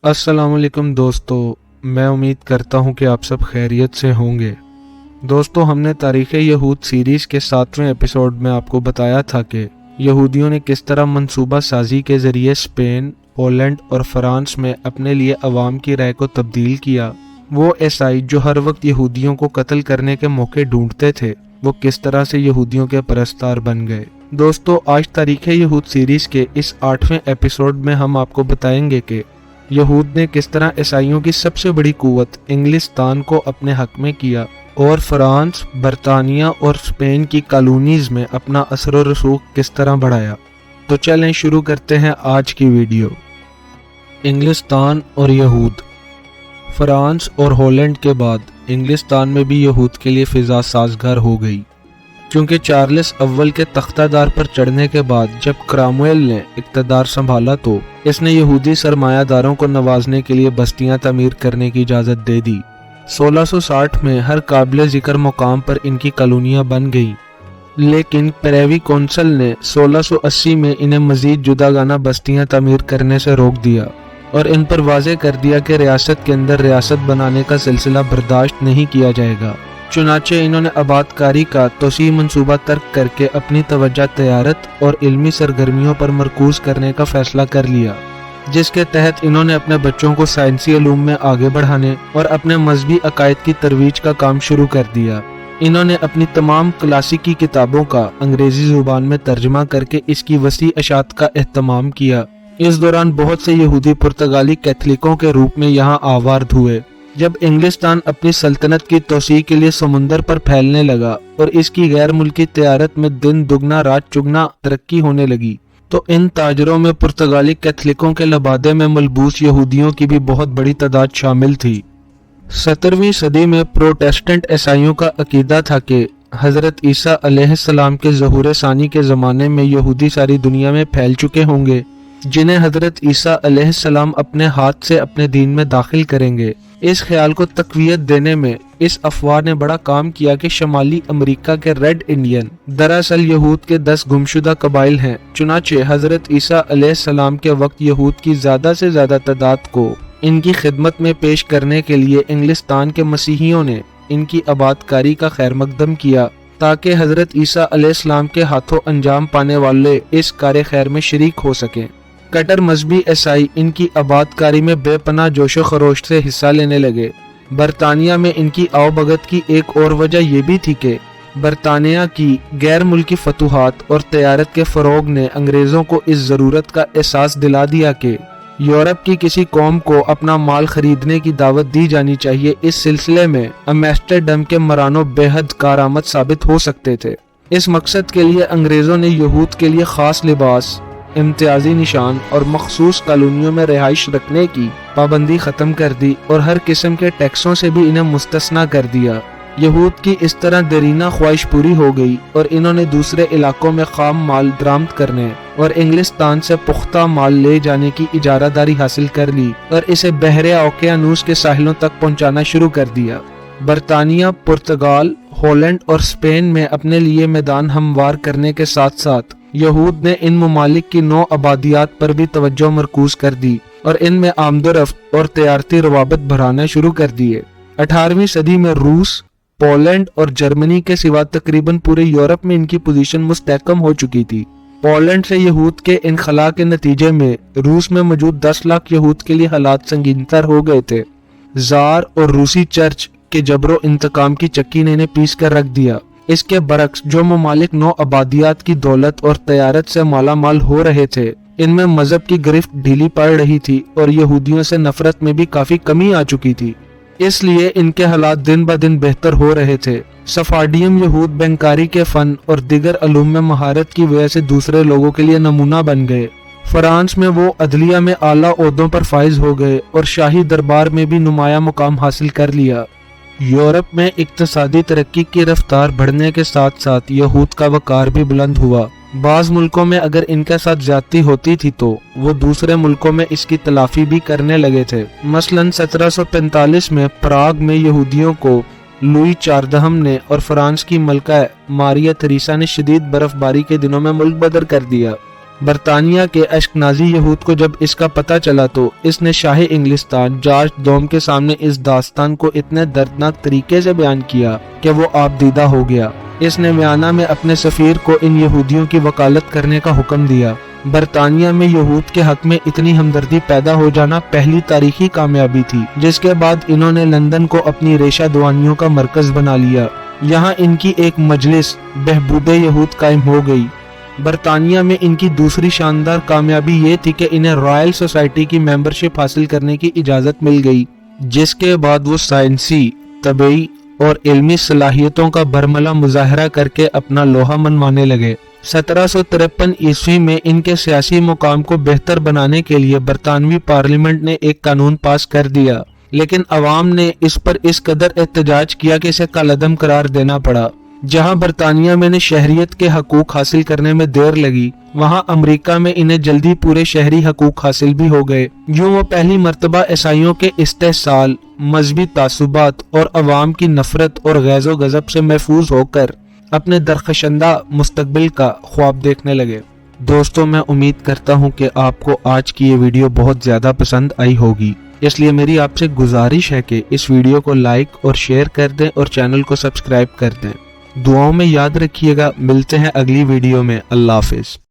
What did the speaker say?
अस्सलाम वालेकुम दोस्तों, मैं उम्मीद करता हूं कि आप सब खैरियत से होंगे। दोस्तों, हमने तारीख़ यहूद सीरीज़ के 7वें एपिसोड में आपको बताया था कि यहूदियों ने किस तरह मंसूबा साजी के ज़रिए स्पेन, पोलैंड और फ्रांस में अपने लिए अवाम की राय को तब्दील किया। वो ईसाई जो हर वक्त यहूदियों को कत्ल करने के मौके ढूंढते थे, वो किस तरह से यहूदियों के परस्तार बन गए। दोस्तों, आज तारीख़ यहूद सीरीज़ के इस 8वें एपिसोड में हम आपको बताएंगे कि यहूद ने किस तरह ईसाइयों की सबसे बड़ी कुव्वत इंग्लिस्तान को अपने हक में किया और फ्रांस, बरतानिया और स्पेन की कॉलोनीज में अपना असर और रसूख किस तरह बढ़ाया। तो चलें शुरू करते हैं आज की वीडियो। इंग्लिस्तान और यहूद। फ्रांस और हॉलैंड के बाद इंग्लिस्तान में भी यहूद के लिए फिजा साजगार हो गई, क्योंकि चार्ल्स अव्वल के तख्तादार पर चढ़ने के बाद जब क्रामवेल ने इक़्तिदार संभाला तो इसने यहूदी सरमायादारों को नवाजने के लिए बस्तियां तमीर करने की इजाज़त दे दी। 1660 में हर काबिल ज़िक्र मुकाम पर इनकी कॉलोनियां बन गई, लेकिन प्रेवी कौंसिल ने 1680 में इन्हें मज़ीद जुदागाना बस्तियां तमीर करने से रोक दिया और इन पर वाज़े कर दिया कि रियासत के अंदर रियासत बनाने का सिलसिला बर्दाश्त नहीं किया जाएगा। चुनाचे इन्होंने आबादकारी का तोसी मंसूबा तर्क करके अपनी तवज्जो तजारत और इल्मी सरगर्मियों पर मरकूज करने का फैसला कर लिया, जिसके तहत इन्होंने अपने बच्चों को साइंसी इल्म में आगे बढ़ाने और अपने मजहबी अकायद की तरवीज का काम शुरू कर दिया। इन्होंने अपनी तमाम क्लासिकी किताबों का अंग्रेजी जुबान में तर्जमा करके इसकी वसी अशात का एहतमाम किया। इस दौरान बहुत से यहूदी पुर्तगाली कैथलिकों के रूप में यहाँ आवार्द हुए। जब इंग्लिस्तान अपनी सल्तनत की तोसी के लिए समुंदर पर फैलने लगा और इसकी गैर मुल्की तजारत में दिन दुगना रात चुगना तरक्की होने लगी, तो इन ताजरों में पुर्तगाली कैथलिकों के लबादे में मलबूस यहूदियों की भी बहुत बड़ी तादाद शामिल थी। 17वीं सदी में प्रोटेस्टेंट ईसाइयों का अकीदा था कि हजरत ईसा अलैहिस्सलाम के ज़हूर सानी के ज़माने में यहूदी सारी दुनिया में फैल चुके होंगे, जिन्हें हजरत ईसा अलैहिस्सलाम अपने हाथ से अपने दीन में दाखिल करेंगे। इस ख्याल को तक़वियत देने में इस अफवाह ने बड़ा काम किया कि शमाली अमेरिका के रेड इंडियन दरअसल यहूद के 10 गुमशुदा कबाइल हैं। चुनाचे हजरत ईसा अलैहिस्सलाम के वक्त यहूद की ज़्यादा से ज़्यादा तादाद को इनकी खिदमत में पेश करने के लिए इंग्लिस्तान के मसीहियों ने इनकी आबादकारी का खैर मकदम किया, ताकि हजरत ईसा अलैहिस्सलाम के हाथों अंजाम पाने वाले इस कार्य खैर में शरीक हो सकें। कट्टर मजहबी ईसाई इनकी आबादकारी में बेपनाह जोशो खरोश से हिस्सा लेने लगे। बरतानिया में इनकी आवभगत की एक और वजह यह भी थी कि बरतानिया की गैर मुल्की फतूहात और तजारत के फ़रोग ने अंग्रेज़ों को इस ज़रूरत का एहसास दिला दिया कि यूरोप की किसी कौम को अपना माल खरीदने की दावत दी जानी चाहिए। इस सिलसिले में एम्स्टर्डम के मरानो बेहद कारआमद साबित हो सकते थे। इस मकसद के लिए अंग्रेज़ों ने यहूद के लिए ख़ास लिबास, इम्तियाजी निशान और मखसूस कॉलोनियों में रिहाइश रखने की पाबंदी खत्म कर दी और हर किस्म के टैक्सों से भी इन्हें मुस्तस्ना कर दिया। यहूद की इस तरह देरीना ख्वाहिश पूरी हो गई और इन्होंने दूसरे इलाकों में खाम माल दरामद करने और इंग्लिस्तान से पुख्ता माल ले जाने की इजारादारी हासिल कर ली और इसे बहरे ओकियानूस के साहिलों तक पहुंचाना शुरू कर दिया। बरतानिया, पुर्तगाल, हॉलैंड और स्पेन में अपने लिए मैदान हमवार करने के साथ साथ यहूद ने इन ममालिक की 9 आबादियात पर भी तवज्जो मरकूज कर दी और इनमें आमदोरफ्त और तजारती रवाबत बढ़ाना शुरू कर दिए। 18वीं सदी में रूस, पोलैंड और जर्मनी के सिवा तकरीबन पूरे यूरोप में इनकी पोजीशन मुस्तहकम हो चुकी थी। पोलैंड से यहूद के इनखला के नतीजे में रूस में मौजूद 10 लाख यहूद के लिए हालात संगीनतर हो गए थे। जार और रूसी चर्च के जबरो इंतकाम की चक्की ने इन्हें पीस कर रख दिया। इसके बरक्स जो ममालिक 9 आबादियात की दौलत और तजारत से माला माल हो रहे थे, इनमें मजहब की गिरफ्त ढीली पड़ रही थी और यहूदियों से नफरत में भी काफी कमी आ चुकी थी। इसलिए इनके हालात दिन ब दिन बेहतर हो रहे थे। सफाडियम यहूद बैंकारी के फन और दिगर अलूम में महारत की वजह से दूसरे लोगों के लिए नमूना बन गए। फ्रांस में वो अदलिया में आला ओहदों पर फाइज हो गए और शाही दरबार में भी नुमाया मुकाम हासिल कर लिया। यूरोप में इक्तिसादी तरक्की की रफ्तार बढ़ने के साथ साथ यहूद का वकार भी बुलंद हुआ। बाज़ मुल्कों में अगर इनके साथ ज्यादती होती थी तो वो दूसरे मुल्कों में इसकी तलाफी भी करने लगे थे। मसलन 1745 में प्राग में यहूदियों को लुई 14 ने और फ्रांस की मलका मारिया थेरेसा ने शदीद बर्फबारी के दिनों में मुल्क बदर कर दिया। برطانیہ کے اشکنازی یہود کو جب اس کا پتہ چلا تو اس نے شاہ انگلستان جارج دوم کے سامنے اس داستان کو اتنے دردناک طریقے سے بیان کیا کہ وہ آپ دیدہ ہو گیا۔ اس نے ویانا میں اپنے سفیر کو ان یہودیوں کی وکالت کرنے کا حکم دیا۔ برطانیہ میں یہود کے حق میں اتنی ہمدردی پیدا ہو جانا پہلی تاریخی کامیابی تھی، جس کے بعد انہوں نے لندن کو اپنی ریشہ دوانیوں کا مرکز بنا لیا۔ یہاں ان کی ایک مجلس بہبود یہود قائم ہو گئی۔ برطانیہ میں ان کی دوسری شاندار کامیابی یہ تھی کہ انہیں رائل سوسائٹی کی ممبرشپ حاصل کرنے کی اجازت مل گئی، جس کے بعد وہ سائنسی، طبی اور علمی صلاحیتوں کا برملا مظاہرہ کر کے اپنا لوہا منوانے لگے۔ 1753 عیسوی میں ان کے سیاسی مقام کو بہتر بنانے کے لیے برطانوی پارلیمنٹ نے ایک قانون پاس کر دیا، لیکن عوام نے اس پر اس قدر احتجاج کیا کہ اسے کالعدم قرار دینا پڑا۔ جہاں برطانیہ میں شہریت کے حقوق حاصل کرنے میں دیر لگی، وہاں امریکہ میں انہیں جلدی پورے شہری حقوق حاصل بھی ہو گئے۔ یوں وہ پہلی مرتبہ عیسائیوں کے استحصال، مذہبی تعصبات اور عوام کی نفرت اور غیظ و غضب سے محفوظ ہو کر اپنے درخشندہ مستقبل کا خواب دیکھنے لگے۔ دوستوں، میں امید کرتا ہوں کہ آپ کو آج کی یہ ویڈیو بہت زیادہ پسند آئی ہوگی، اس لیے میری آپ سے گزارش ہے کہ اس ویڈیو کو لائک اور شیئر کر دیں اور چینل کو سبسکرائب کر دیں۔ دعاؤں میں یاد رکھیے گا۔ ملتے ہیں اگلی ویڈیو میں۔ اللہ حافظ۔